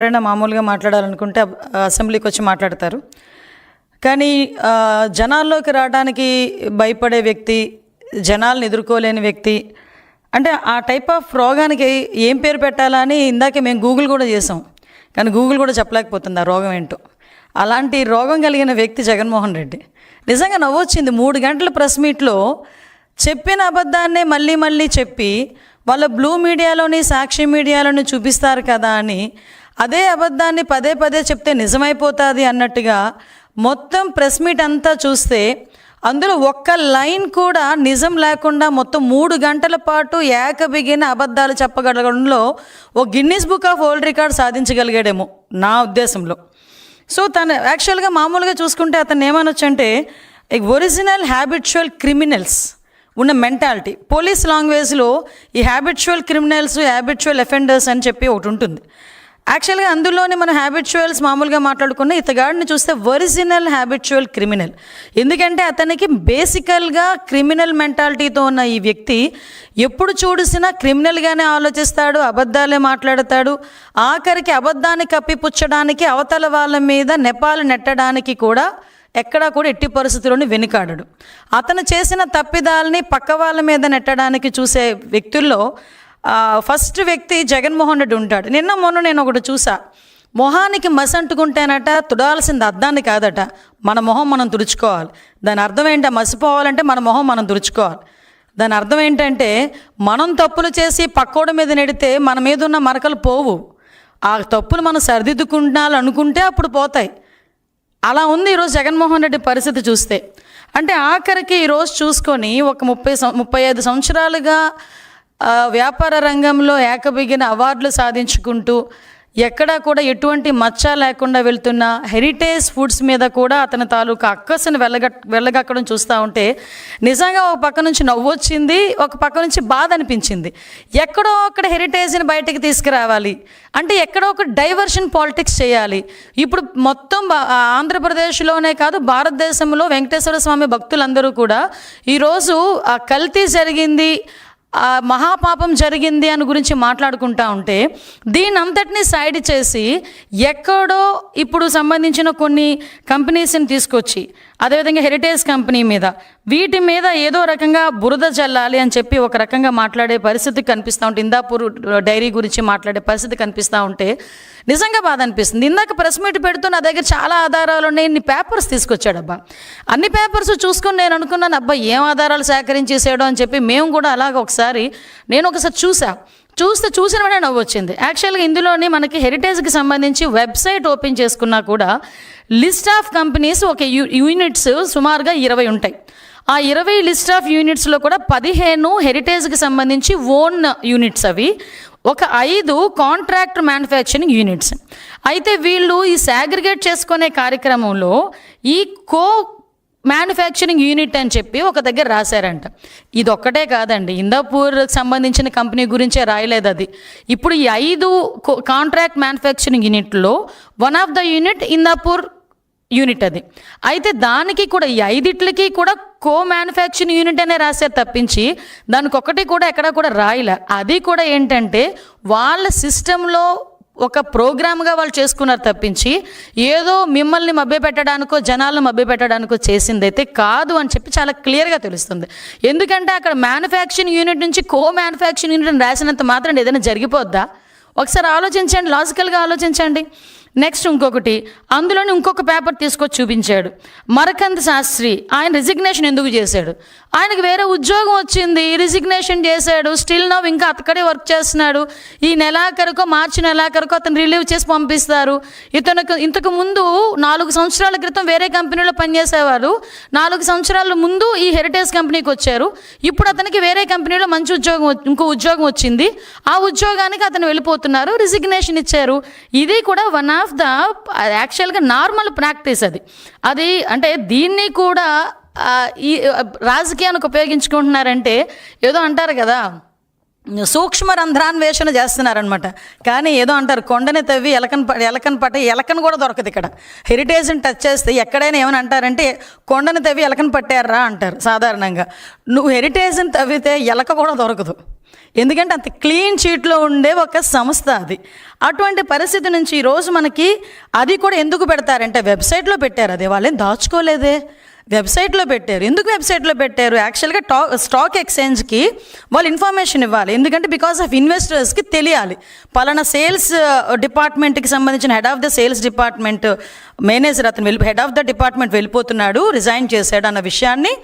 ఎవరైనా మామూలుగా మాట్లాడాలనుకుంటే అసెంబ్లీకి వచ్చి మాట్లాడతారు. కానీ జనాల్లోకి రావడానికి భయపడే వ్యక్తి, జనాలను ఎదుర్కోలేని వ్యక్తి, అంటే ఆ టైప్ ఆఫ్ రోగానికి ఏం పేరు పెట్టాలా అని ఇందాకే మేము గూగుల్ కూడా చేసాం. కానీ గూగుల్ కూడా చెప్పలేకపోతుంది ఆ రోగం ఏంటో. అలాంటి రోగం కలిగిన వ్యక్తి జగన్మోహన్ రెడ్డి. నిజంగా నవ్వొచ్చింది. 3 గంటల ప్రెస్ మీట్లో చెప్పిన అబద్ధాన్నే మళ్ళీ మళ్ళీ చెప్పి వాళ్ళ బ్లూ మీడియాలోని, సాక్షి మీడియాలోని చూపిస్తారు కదా అని అదే అబద్ధాన్ని పదే పదే చెప్తే నిజమైపోతుంది అన్నట్టుగా మొత్తం ప్రెస్ మీట్ అంతా చూస్తే అందులో ఒక్క లైన్ కూడా నిజం లేకుండా మొత్తం 3 గంటల పాటు ఏకబిగిన అబద్ధాలు చెప్పగలగడంలో ఓ Guinness book of world record సాధించగలిగాడేమో నా ఉద్దేశంలో. సో తను యాక్చువల్గా మామూలుగా చూసుకుంటే అతను ఏమనొచ్చంటే ఒరిజినల్ హ్యాబిచువల్ క్రిమినల్స్ ఉన్న మెంటాలిటీ. పోలీస్ లాంగ్వేజ్లో ఈ హ్యాబిచువల్ క్రిమినల్స్, హ్యాబిచువల్ అఫెండర్స్ అని చెప్పి ఒకటి ఉంటుంది. యాక్చువల్గా అందులోనే మనం హ్యాబిచువల్స్ మామూలుగా మాట్లాడుకున్న ఇతగాడిని చూస్తే ఒరిజినల్ హ్యాబిచువల్ క్రిమినల్. ఎందుకంటే అతనికి బేసికల్గా క్రిమినల్ మెంటాలిటీతో ఉన్న ఈ వ్యక్తి ఎప్పుడు చూసినా క్రిమినల్గానే ఆలోచిస్తాడు, అబద్ధాలే మాట్లాడతాడు. ఆఖరికి అబద్ధాన్ని కప్పిపుచ్చడానికి, అవతల వాళ్ళ మీద నెపాలు నెట్టడానికి కూడా ఎక్కడా కూడా ఎట్టి పరిస్థితుల్లోని వెనుకాడడు. అతను చేసిన తప్పిదాలని పక్క వాళ్ళ మీద నెట్టడానికి చూసే వ్యక్తుల్లో ఫస్ట్ వ్యక్తి జగన్మోహన్ రెడ్డి ఉంటాడు. మొన్న నేను ఒకటి చూసా. మొహానికి మసి అంటుకుంటేనట తుడాల్సింది అద్దాన్ని కాదట, మన మొహం మనం తుడుచుకోవాలి. దాని అర్థం ఏంటంటే మసిపోవాలంటే మన మొహం మనం తుడుచుకోవాలి. దాని అర్థం ఏంటంటే మనం తప్పులు చేసి పక్కోడి మీద నెడితే మన మీద ఉన్న మరకలు పోవు. ఆ తప్పులు మనం సరిదిద్దుకుంటాలనుకుంటే అప్పుడు పోతాయి. అలా ఉంది ఈరోజు జగన్మోహన్ రెడ్డి పరిస్థితి చూస్తే. అంటే ఆఖరికి ఈరోజు చూసుకొని ఒక 35 సంవత్సరాలుగా వ్యాపార రంగంలో ఏకబిగిన అవార్డులు సాధించుకుంటూ ఎక్కడా కూడా ఎటువంటి మచ్చ లేకుండా వెళ్తున్న హెరిటేజ్ ఫుడ్స్ మీద కూడా అతని తాలూకా అక్కసును వెళ్ళగక్కడం చూస్తూ ఉంటే నిజంగా ఒక పక్క నుంచి నవ్వొచ్చింది, ఒక పక్క నుంచి బాధ అనిపించింది. ఎక్కడో అక్కడ హెరిటేజ్ని బయటకు తీసుకురావాలి అంటే ఎక్కడో ఒక డైవర్షన్ పాలిటిక్స్ చేయాలి. ఇప్పుడు మొత్తం ఆంధ్రప్రదేశ్లోనే కాదు భారతదేశంలో వెంకటేశ్వర స్వామి భక్తులందరూ కూడా ఈరోజు ఆ కల్తీ జరిగింది, ఆ మహాపాపం జరిగింది అని గురించి మాట్లాడుకుంటా ఉంటే దీని అంతటినీ సైడ్ చేసి ఎక్కడో ఇప్పుడు సంబంధించిన కొన్ని కంపెనీస్ని తీసుకొచ్చి అదేవిధంగా హెరిటేజ్ కంపెనీ మీద వీటి మీద ఏదో రకంగా బురద జల్లాలి అని చెప్పి ఒక రకంగా మాట్లాడే పరిస్థితి కనిపిస్తూ ఉంటే, ఇందాపూర్ డైరీ గురించి మాట్లాడే పరిస్థితి కనిపిస్తూ ఉంటే నిజంగా బాధ అనిపిస్తుంది. ఇందాక ప్రెస్ మీట్ పెడుతూ నా దగ్గర చాలా ఆధారాలు ఉన్నాయి, ఇన్ని పేపర్స్ తీసుకొచ్చాడబ్బా. అన్ని పేపర్స్ చూసుకుని నేను అనుకున్నాను, అబ్బా ఏం ఆధారాలు సేకరించేసాడో అని చెప్పి మేము కూడా అలాగ నేను ఒకసారి చూసిన వెంటనే నవ్వు వచ్చింది. యాక్చువల్గా ఇందులోని మనకి హెరిటేజ్కి సంబంధించి వెబ్సైట్ ఓపెన్ చేసుకున్నా కూడా లిస్ట్ ఆఫ్ కంపెనీస్ ఒక యూనిట్స్ సుమారుగా 20 ఉంటాయి. ఆ 20 లిస్ట్ ఆఫ్ యూనిట్స్లో కూడా 15 హెరిటేజ్కి సంబంధించి ఓన్ యూనిట్స్, అవి ఒక 5 కాంట్రాక్ట్ మ్యానుఫ్యాక్చరింగ్ యూనిట్స్. అయితే వీళ్ళు ఈ సాగ్రిగేట్ చేసుకునే కార్యక్రమంలో ఈ మ్యానుఫ్యాక్చరింగ్ యూనిట్ అని చెప్పి ఒక దగ్గర రాశారంట. ఇది ఒక్కటే కాదండి, ఇందాపూర్కి సంబంధించిన కంపెనీ గురించే రాయలేదు అది. ఇప్పుడు ఈ 5 కాంట్రాక్ట్ మ్యానుఫ్యాక్చరింగ్ యూనిట్లో one of the unit Indapur unit అది. అయితే దానికి కూడా ఈ 5టికి కూడా మ్యానుఫ్యాక్చరింగ్ యూనిట్ అనే రాశారు తప్పించి దానికి ఒకటి కూడా ఎక్కడా కూడా రాయలే. అది కూడా ఏంటంటే వాళ్ళ సిస్టంలో ఒక ప్రోగ్రామ్గా వాళ్ళు చేసుకున్నారు తప్పించి ఏదో మిమ్మల్ని మభ్యపెట్టడానికో జనాలను మభ్యపెట్టడానికో చేసిందైతే కాదు అని చెప్పి చాలా క్లియర్గా తెలుస్తుంది. ఎందుకంటే అక్కడ మ్యానుఫ్యాక్చరింగ్ యూనిట్ నుంచి మ్యానుఫ్యాక్చరింగ్ యూనిట్ అని రాసినంత మాత్రం ఏదైనా జరిగిపోద్దా? ఒకసారి ఆలోచించండి, లాజికల్గా ఆలోచించండి. నెక్స్ట్ ఇంకొకటి, అందులోని ఇంకొక పేపర్ తీసుకొచ్చి చూపించాడు. మరకంద్ శాస్త్రి ఆయన రిజిగ్నేషన్ ఎందుకు చేశాడు? ఆయనకు వేరే ఉద్యోగం వచ్చింది, రిజిగ్నేషన్ చేశాడు. స్టిల్ నవ్ ఇంకా అక్కడే వర్క్ చేస్తున్నాడు. ఈ నెలాఖరుకో మార్చి నెలాఖరుకో అతను రిలీవ్ చేసి పంపిస్తారు. ఇంతకు ముందు 4 సంవత్సరాల క్రితం వేరే కంపెనీలో పనిచేసేవారు. 4 సంవత్సరాల ముందు ఈ హెరిటేజ్ కంపెనీకి వచ్చారు. ఇప్పుడు అతనికి వేరే కంపెనీలో మంచి ఇంకో ఉద్యోగం వచ్చింది. ఆ ఉద్యోగానికి అతను వెళ్ళిపోతున్నారు, రిజిగ్నేషన్ ఇచ్చారు. ఇది కూడా వన్ ఆఫ్ ద యాక్చువల్గా నార్మల్ ప్రాక్టీస్ అది. అంటే దీన్ని కూడా ఈ రాజకీయానికి ఉపయోగించుకుంటున్నారంటే ఏదో అంటారు కదా, సూక్ష్మ రంధ్రాన్వేషణ చేస్తున్నారనమాట. కానీ ఏదో అంటారు, కొండని తవ్వి ఎలకను కూడా దొరకదు. ఇక్కడ హెరిటేజ్ని టచ్ చేస్తే ఎక్కడైనా ఏమని అంటారంటే కొండని తవ్వి ఎలకను పట్టారా అంటారు సాధారణంగా. నువ్వు హెరిటేజ్ని తవ్వితే ఎలక కూడా దొరకదు. ఎందుకంటే అంత క్లీన్ చీట్లో ఉండే ఒక సంస్థ అది. అటువంటి పరిస్థితి నుంచి ఈరోజు మనకి అది కూడా ఎందుకు పెడతారంటే వెబ్సైట్లో పెట్టారు. అది వాళ్ళేం దాచుకోలేదే, వెబ్సైట్లో పెట్టారు. ఎందుకు వెబ్సైట్లో పెట్టారు? యాక్చువల్గా స్టాక్ ఎక్స్చేంజ్కి వాళ్ళు ఇన్ఫర్మేషన్ ఇవ్వాలి. ఎందుకంటే బికాస్ ఆఫ్ ఇన్వెస్టర్స్కి తెలియాలి, పలానా సేల్స్ డిపార్ట్మెంట్కి సంబంధించిన head of the sales department manager అతను హెడ్ ఆఫ్ ద డిపార్ట్మెంట్ వెళ్ళిపోతున్నాడు, రిజైన్ చేశాడు అన్న విషయాన్ని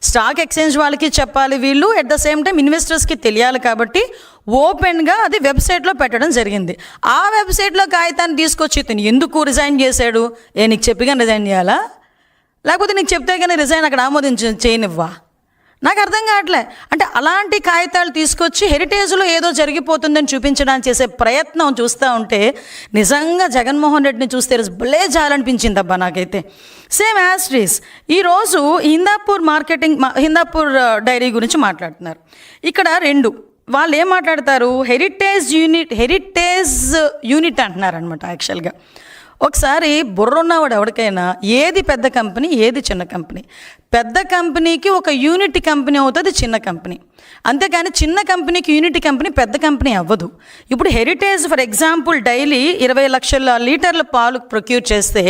స్టాక్ ఎక్స్చేంజ్ వాళ్ళకి చెప్పాలి వీళ్ళు. ఎట్ ద సేమ్ టైం ఇన్వెస్టర్స్కి తెలియాలి. కాబట్టి ఓపెన్గా అది వెబ్సైట్లో పెట్టడం జరిగింది. ఆ వెబ్సైట్లో కాగితాన్ని తీసుకొచ్చి ఇతను ఎందుకు రిజైన్ చేశాడు? నీకు చెప్పిగా రిజైన్ చేయాలా, లేకపోతే నీకు చెప్తే కానీ రిజైన్ అక్కడ చేయనివ్వా? నాకు అర్థం కావట్లే. అంటే అలాంటి కాగితాలు తీసుకొచ్చి హెరిటేజ్లో ఏదో జరిగిపోతుందని చూపించడానికి చేసే ప్రయత్నం చూస్తూ ఉంటే నిజంగా జగన్మోహన్ రెడ్డిని చూస్తే భలే జాలనిపించింది అబ్బా నాకైతే. సేమ్ యాస్ట్రీస్ ఈరోజు హిందాపూర్ డైరీ గురించి మాట్లాడుతున్నారు. ఇక్కడ వాళ్ళు ఏం మాట్లాడతారు? హెరిటేజ్ యూనిట్ అంటున్నారు అనమాట. యాక్చువల్గా ఒకసారి బుర్ర ఉన్నవాడు ఎవరికైనా ఏది పెద్ద కంపెనీ, ఏది చిన్న కంపెనీ? పెద్ద కంపెనీకి ఒక యూనిట్ కంపెనీ అవుతుంది చిన్న కంపెనీ, అంతేకాని చిన్న కంపెనీకి యూనిట్ కంపెనీ పెద్ద కంపెనీ అవ్వదు. ఇప్పుడు హెరిటేజ్ ఫర్ ఎగ్జాంపుల్ డైలీ 20 లక్షల లీటర్ల పాలు ప్రొక్యూర్ చేస్తే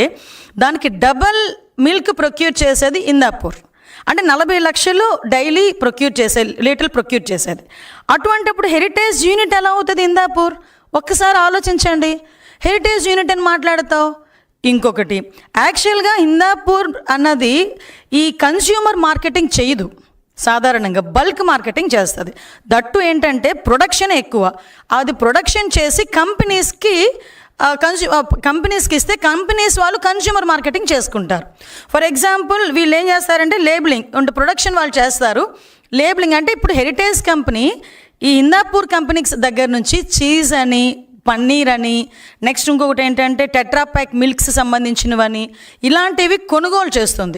దానికి డబల్ మిల్క్ ప్రొక్యూర్ చేసేది హిందాపూర్. అంటే 40 లక్షలు డైలీ లీటర్లు ప్రొక్యూర్ చేసేది. అటువంటిప్పుడు హెరిటేజ్ యూనిట్ ఎలా అవుతుంది హిందాపూర్? ఒక్కసారి ఆలోచించండి. హెరిటేజ్ యూనిట్ అని మాట్లాడతావు. ఇంకొకటి, యాక్చువల్గా హిందాపూర్ అన్నది ఈ కన్స్యూమర్ మార్కెటింగ్ చేయదు, సాధారణంగా బల్క్ మార్కెటింగ్ చేస్తుంది. దట్టు ఏంటంటే ప్రొడక్షన్ ఎక్కువ. అది ప్రొడక్షన్ చేసి కంపెనీస్కి ఇస్తే కంపెనీస్ వాళ్ళు కన్స్యూమర్ మార్కెటింగ్ చేసుకుంటారు. ఫర్ ఎగ్జాంపుల్ వీళ్ళు ఏం చేస్తారంటే లేబులింగ్ అంటే ప్రొడక్షన్ వాళ్ళు చేస్తారు. లేబులింగ్ అంటే ఇప్పుడు హెరిటేజ్ కంపెనీ ఈ హిందాపూర్ కంపెనీకి దగ్గర నుంచి చీజ్ అని, పన్నీర్ అని, నెక్స్ట్ ఇంకొకటి ఏంటంటే టెట్రాప్యాక్ మిల్క్స్ సంబంధించినవని ఇలాంటివి కొనుగోలు చేస్తుంది.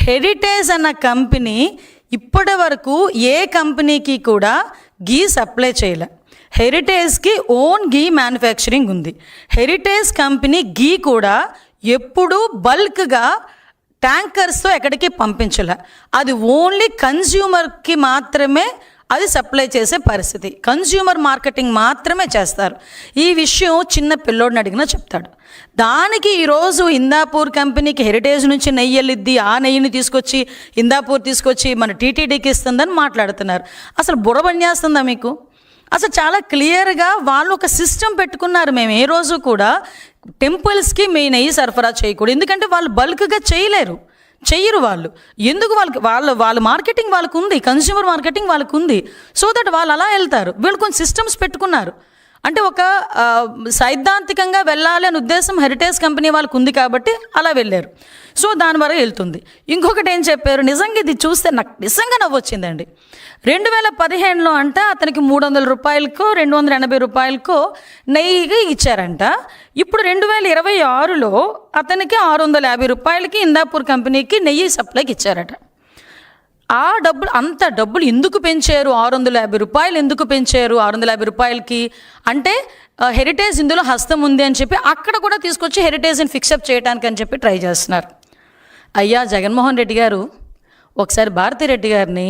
హెరిటేజ్ అన్న కంపెనీ ఇప్పటి వరకు ఏ కంపెనీకి కూడా గీ సప్లై చేయలే. హెరిటేజ్కి ఓన్ గీ మ్యానుఫ్యాక్చరింగ్ ఉంది. హెరిటేజ్ కంపెనీ గీ కూడా ఎప్పుడూ బల్క్గా ట్యాంకర్స్తో ఎక్కడికి పంపించలే. అది ఓన్లీ కన్జ్యూమర్కి మాత్రమే అది సప్లై చేసే పరిస్థితి. కన్జ్యూమర్ మార్కెటింగ్ మాత్రమే చేస్తారు. ఈ విషయం చిన్న పిల్లోడిని అడిగినా చెప్తాడు. దానికి ఈరోజు హిందాపూర్ కంపెనీకి హెరిటేజ్ నుంచి నెయ్యి వెళ్ళిద్ది, ఆ నెయ్యిని తీసుకొచ్చి హిందాపూర్ తీసుకొచ్చి మన టీటీడీకి ఇస్తుందని మాట్లాడుతున్నారు. అసలు బుర్ర పనిచేస్తుందా మీకు? అసలు చాలా క్లియర్గా వాళ్ళు ఒక సిస్టమ్ పెట్టుకున్నారు. మేము ఏ రోజు కూడా టెంపుల్స్కి మీ నెయ్యి సరఫరా చేయకూడదు, ఎందుకంటే వాళ్ళు బల్క్గా చెయ్యరు వాళ్ళు. ఎందుకు? వాళ్ళ మార్కెటింగ్ వాళ్ళకు ఉంది, కన్స్యూమర్ మార్కెటింగ్ వాళ్ళకు ఉంది. సో దట్ వాళ్ళు అలా వెళ్తారు. వీళ్ళు కొన్ని సిస్టమ్స్ పెట్టుకున్నారు. అంటే ఒక సైద్ధాంతికంగా వెళ్ళాలి అనే ఉద్దేశం హెరిటేజ్ కంపెనీ వాళ్ళకు ఉంది కాబట్టి అలా వెళ్ళారు. సో దాని వరకు వెళ్తుంది. ఇంకొకటి ఏం చెప్పారు, నిజంగా ఇది చూస్తే నాకు నిజంగా నవ్వొచ్చిందండి. 2015లో అంట అతనికి 300 రూపాయలకో 280 రూపాయలకో నెయ్యి ఇచ్చారంట. ఇప్పుడు 2026లో అతనికి 650 రూపాయలకి హిందాపూర్ కంపెనీకి నెయ్యి సప్లైకి ఇచ్చారట. ఆ అంత డబ్బులు ఎందుకు పెంచారు? 650 రూపాయలు ఎందుకు పెంచారు? 650 రూపాయలకి అంటే హెరిటేజ్ ఇందులో హస్తం ఉంది అని చెప్పి అక్కడ కూడా తీసుకొచ్చి హెరిటేజ్ని ఫిక్సప్ చేయడానికి అని చెప్పి ట్రై చేస్తున్నారు. అయ్యా జగన్మోహన్ రెడ్డి గారు, ఒకసారి భారతిరెడ్డి గారిని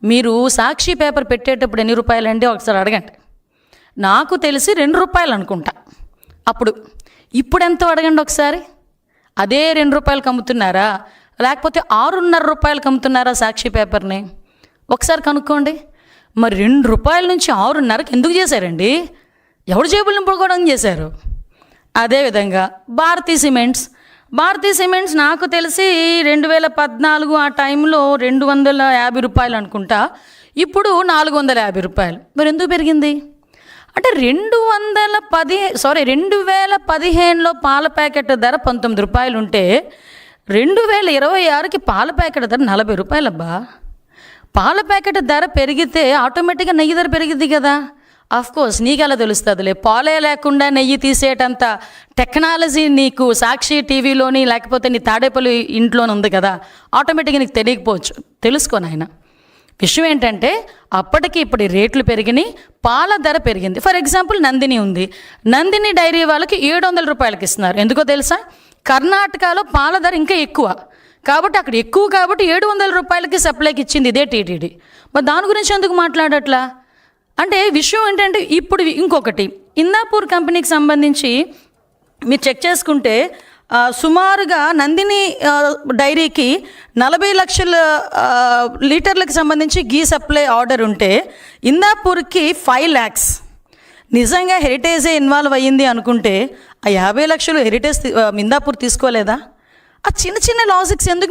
మీరు సాక్షి పేపర్ పెట్టేటప్పుడు ఎన్ని రూపాయలండి ఒకసారి అడగండి. నాకు తెలిసి 2 రూపాయలు అనుకుంటా అప్పుడు. ఇప్పుడు ఎంతో అడగండి ఒకసారి. అదే 2 రూపాయలకు అమ్ముతున్నారా, లేకపోతే 6.5 రూపాయలకు అమ్ముతున్నారా సాక్షి పేపర్ని? ఒకసారి కనుక్కోండి. మరి 2 రూపాయల నుంచి 6.5కి ఎందుకు చేశారండి? ఎవడు జేబులు నింపుకోవడం చేశారు? అదేవిధంగా భారతీ సిమెంట్స్ నాకు తెలిసి 2014 ఆ టైంలో 250 రూపాయలు అనుకుంటా, ఇప్పుడు 450 రూపాయలు. మరి ఎందుకు పెరిగింది? అంటే 2015లో పాల ప్యాకెట్ ధర 19 రూపాయలు ఉంటే 2026కి పాల ప్యాకెట్ ధర 40 రూపాయలబ్బా. పాల ప్యాకెట్ ధర పెరిగితే ఆటోమేటిక్గా నెయ్యి ధర పెరిగిద్ది కదా. కోర్స్ నీకు ఎలా తెలుస్తుందిలే, పాలే లేకుండా నెయ్యి తీసేటంత టెక్నాలజీ నీకు సాక్షి టీవీలోని లేకపోతే నీ తాడేపల్లి ఇంట్లోనే ఉంది కదా, ఆటోమేటిక్గా నీకు తెలియకపోవచ్చు. తెలుసుకోను ఆయన. విషయం ఏంటంటే అప్పటికి ఇప్పుడు రేట్లు పెరిగినాయి, పాల ధర పెరిగింది. ఫర్ ఎగ్జాంపుల్ నందిని ఉంది, నందిని డైరీ వాళ్ళకి 700 రూపాయలకి ఇస్తున్నారు. ఎందుకో తెలుసా? కర్ణాటకలో పాల ధర ఇంకా ఎక్కువ. కాబట్టి అక్కడ ఎక్కువ కాబట్టి 700 రూపాయలకి సప్లైకి ఇచ్చింది ఇదే టీటీడీ. మరి దాని గురించి ఎందుకు మాట్లాడట్లా? అంటే విషయం ఏంటంటే ఇప్పుడు ఇంకొకటి ఇందాపూర్ కంపెనీకి సంబంధించి మీరు చెక్ చేసుకుంటే సుమారుగా నందిని డైరీకి 40 లక్షల లీటర్లకు సంబంధించి గీ సప్లై ఆర్డర్ ఉంటే ఇందాపూర్కి 5 lakhs. నిజంగా హెరిటేజే ఇన్వాల్వ్ అయ్యింది అనుకుంటే ఆ 50 లక్షలు హెరిటేజ్ ఇందాపూర్ తీసుకోలేదా? ఆ చిన్న చిన్న లాజిక్స్ ఎందుకు